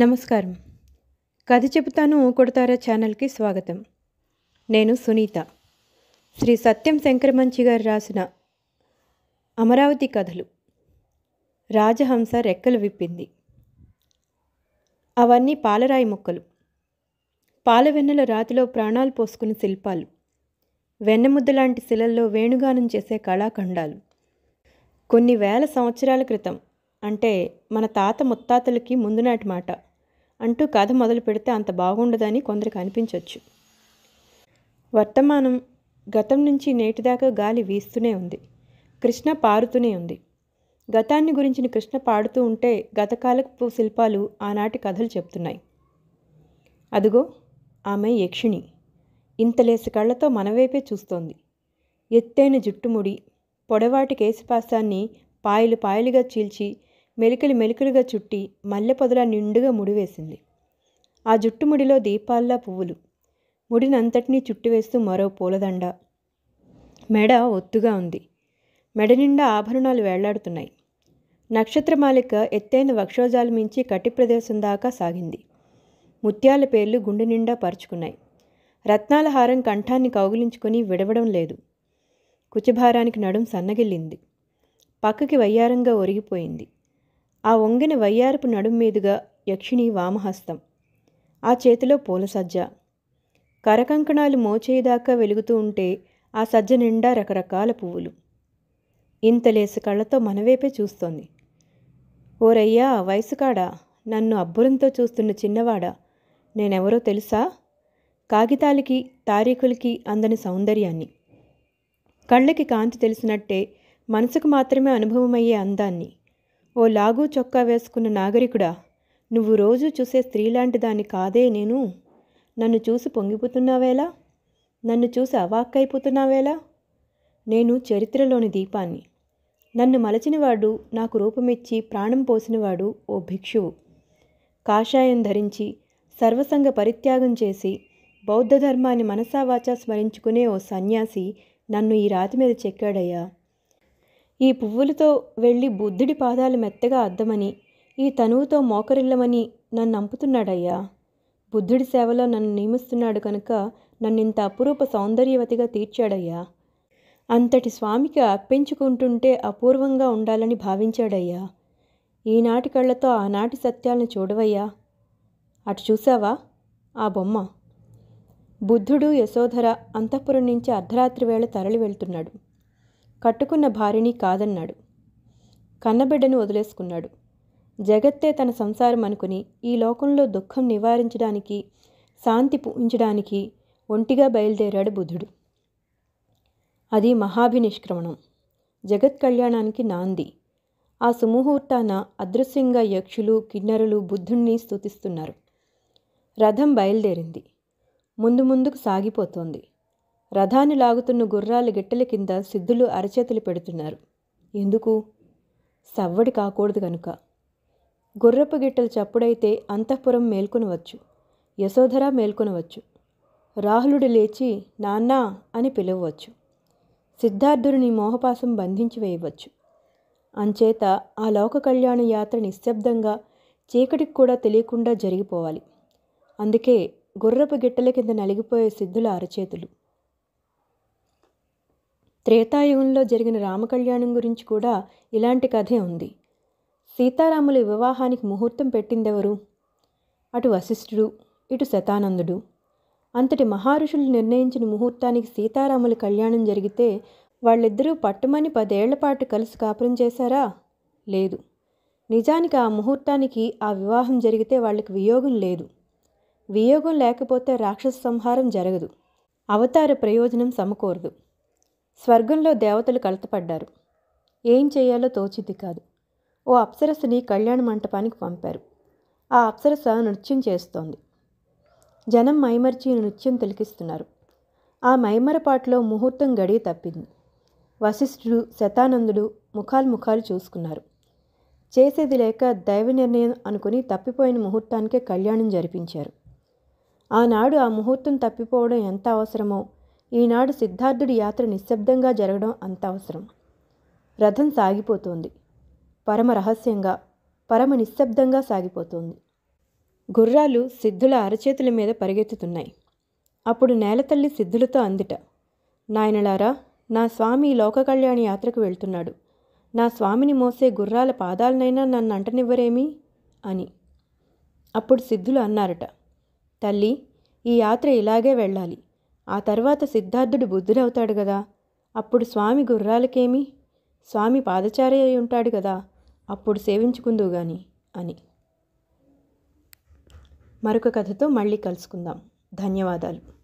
నమస్కారం. కథ చెబుతాను ఊకొడతారా ఛానల్కి స్వాగతం. నేను సునీత. శ్రీ సత్యం శంకరమంచి గారు రాసిన అమరావతి కథలు. రాజహంస రెక్కలు విప్పింది. అవన్నీ పాలరాయి ముక్కలు. పాలవెన్నెల రాతిలో ప్రాణాలు పోసుకుని శిల్పాలు. వెన్నముద్దలాంటి శిలల్లో వేణుగానం చేసే కళాఖండాలు. కొన్ని వేల సంవత్సరాల క్రితం, అంటే మన తాత ముత్తాతలకి ముందునాటి మాట అంటూ కథ మొదలు పెడితే అంత బాగుండదని కొందరికి అనిపించవచ్చు. వర్తమానం గతం నుంచి నేటిదాకా గాలి వీస్తూనే ఉంది. కృష్ణ పారుతూనే ఉంది. గతాన్ని గురించిన కృష్ణ పాడుతూ ఉంటే గతకాలపు శిల్పాలు ఆనాటి కథలు చెప్తున్నాయి. అదుగో ఆమె యక్షిణి. ఇంతలేసి కళ్ళతో మనవైపే చూస్తోంది. ఎత్తైన జుట్టుముడి, పొడవాటి కేశపాశాన్ని పాయలు పాయలుగా చీల్చి మెలికలు మెలికలుగా చుట్టి మల్లెపొదలా నిండుగా ముడివేసింది. ఆ జుట్టుముడిలో దీపాల్లా పువ్వులు. ముడినంతటినీ చుట్టివేస్తూ మరో పూలదండ. మెడ ఒత్తుగా ఉంది. మెడ నిండా ఆభరణాలు వేళ్లాడుతున్నాయి. నక్షత్రమాలిక ఎత్తైన వక్షోజాలు మించి కట్టి ప్రదేశం దాకా సాగింది. ముత్యాల పేర్లు గుండె నిండా పరుచుకున్నాయి. రత్నాల హారం కంఠాన్ని కౌగిలించుకొని విడవడం లేదు. కుచభారానికి నడుం సన్నగిల్లింది. పక్కకి వయ్యారంగా ఒరిగిపోయింది. ఆ వంగిన వయ్యారపు నడుం మీదుగా యక్షిణి వామహస్తం. ఆ చేతిలో పూల సజ్జ. కరకంకణాలు మోచేయిదాకా వెలుగుతూ ఉంటే ఆ సజ్జ నిండా రకరకాల పువ్వులు. ఇంతలేసి కళ్ళతో మనవైపే చూస్తోంది. ఓరయ్యా వయసుకాడా, నన్ను అబ్బురంతో చూస్తున్న చిన్నవాడా, నేనెవరో తెలుసా? కాగితాలకి తారీఖులకి అందని సౌందర్యాన్ని, కళ్ళకి కాంతి తెలిసినట్టే మనసుకు మాత్రమే అనుభవమయ్యే అందాన్ని. ఓ లాగు చొక్కా వేసుకున్న నాగరికుడా, నువ్వు రోజూ చూసే స్త్రీలాంటి దాన్ని కాదే నేను. నన్ను చూసి పొంగిపోతున్నావేలా? నన్ను చూసి అవాక్కైపోతున్నావేలా? నేను చరిత్రలోని దీపాన్ని. నన్ను మలచినవాడు, నాకు రూపమిచ్చి ప్రాణం పోసినవాడు ఓ భిక్షువు. కాషాయం ధరించి సర్వసంగ పరిత్యాగం చేసి బౌద్ధ ధర్మాన్ని మనసావాచా స్మరించుకునే ఓ సన్యాసి నన్ను ఈ రాతి మీద చెక్కాడయ్యా. ఈ పువ్వులతో వెళ్ళి బుద్ధుడి పాదాలు మెత్తగా అద్దమని, ఈ తనువుతో మోకరిల్లమని నన్ను అంపుతున్నాడయ్యా. బుద్ధుడి సేవలో నన్ను నియమిస్తున్నాడు కనుక నన్నింత అపురూప సౌందర్యవతిగా తీర్చాడయ్యా. అంతటి స్వామికి అప్పించుకుంటుంటే అపూర్వంగా ఉండాలని భావించాడయ్యా. ఈనాటి కళ్ళతో ఆనాటి సత్యాలను చూడవయ్యా. అటు చూసావా ఆ బొమ్మ? బుద్ధుడు యశోధర అంతఃపురం నుంచి అర్ధరాత్రి వేళ తరలి వెళ్తున్నాడు. కట్టుకున్న భార్యని కాదన్నాడు. కన్నబిడ్డను వదిలేసుకున్నాడు. జగత్తే తన సంసారం అనుకుని ఈ లోకంలో దుఃఖం నివారించడానికి, శాంతి పూజించడానికి ఒంటిగా బయలుదేరాడు బుద్ధుడు. అది మహాభినిష్క్రమణం, జగత్ కళ్యాణానికి నాంది. ఆ సుముహూర్తాన అదృశ్యంగా యక్షులు కిన్నెరలు బుద్ధుణ్ణి స్తుతిస్తున్నారు. రథం బయలుదేరింది. ముందు ముందుకు సాగిపోతోంది. రథాన్ని లాగుతున్న గుర్రాల గిట్టెల కింద సిద్ధులు అరచేతులు పెడుతున్నారు. ఎందుకు? సవ్వడి కాకూడదు కనుక. గుర్రపు గిట్టెలు చప్పుడైతే అంతఃపురం మేల్కొనవచ్చు, యశోధర మేల్కొనవచ్చు, రాహులుడు లేచి నాన్నా అని పిలవవచ్చు, సిద్ధార్థుడిని మోహపాసం బంధించి వేయవచ్చు. అంచేత ఆ లోక కళ్యాణ యాత్ర నిశ్శబ్దంగా చీకటికి కూడా తెలియకుండా జరిగిపోవాలి. అందుకే గుర్రపు గిట్టెల కింద నలిగిపోయే సిద్ధుల అరచేతులు. త్రేతాయుగంలో జరిగిన రామకళ్యాణం గురించి కూడా ఇలాంటి కథే ఉంది. సీతారాముల వివాహానికి ముహూర్తం పెట్టిందెవరు? అటు వశిష్ఠుడు, ఇటు శతానందుడు. అంతటి మహారుషులు నిర్ణయించిన ముహూర్తానికి సీతారాముల కళ్యాణం జరిగితే వాళ్ళిద్దరూ పట్టుమని 10 ఏళ్ల పాటు కలిసి కాపురం చేశారా? లేదు. నిజానికి ఆ ముహూర్తానికి ఆ వివాహం జరిగితే వాళ్ళకి వియోగం లేదు. వియోగం లేకపోతే రాక్షస సంహారం జరగదు, అవతార ప్రయోజనం సమకూరదు. స్వర్గంలో దేవతలు కలతపడ్డారు. ఏం చేయాలో తోచింది కాదు. ఓ అప్సరసని కళ్యాణ మంటపానికి పంపారు. ఆ అప్సరస నృత్యం చేస్తోంది. జనం మైమర్చి నృత్యం తిలకిస్తున్నారు. ఆ మైమరపాటులో ముహూర్తం గడియ తప్పింది. వశిష్ఠుడు శతానందుడు ముఖాలు చూసుకున్నారు. చేసేది లేక దైవ నిర్ణయం అనుకుని తప్పిపోయిన ముహూర్తానికే కళ్యాణం జరిపించారు. ఆనాడు ఆ ముహూర్తం తప్పిపోవడం ఎంత అవసరమో ఈనాడు సిద్ధార్థుడి యాత్ర నిశ్శబ్దంగా జరగడం అంత అవసరం. రథం సాగిపోతోంది. పరమ రహస్యంగా, పరమ నిశ్శబ్దంగా సాగిపోతోంది. గుర్రాలు సిద్ధుల అరచేతుల మీద పరిగెత్తుతున్నాయి. అప్పుడు నేలతల్లి సిద్ధులతో అందిట, నాయనలారా, నా స్వామి లోక కళ్యాణ యాత్రకు వెళ్తున్నాడు. నా స్వామిని మోసే గుర్రాల పాదాలనైనా నన్ను అంటనివ్వరేమీ అని. అప్పుడు సిద్ధులు అన్నారట, తల్లి, ఈ యాత్ర ఇలాగే వెళ్ళాలి. ఆ తర్వాత సిద్ధార్థుడు బుద్ధుడవుతాడు కదా, అప్పుడు స్వామి గుర్రాలకేమి, స్వామి పాదచారి అయి ఉంటాడు కదా, అప్పుడు సేవించుకుందువు గాని అని. మరొక కథతో మళ్ళీ కలుసుకుందాం. ధన్యవాదాలు.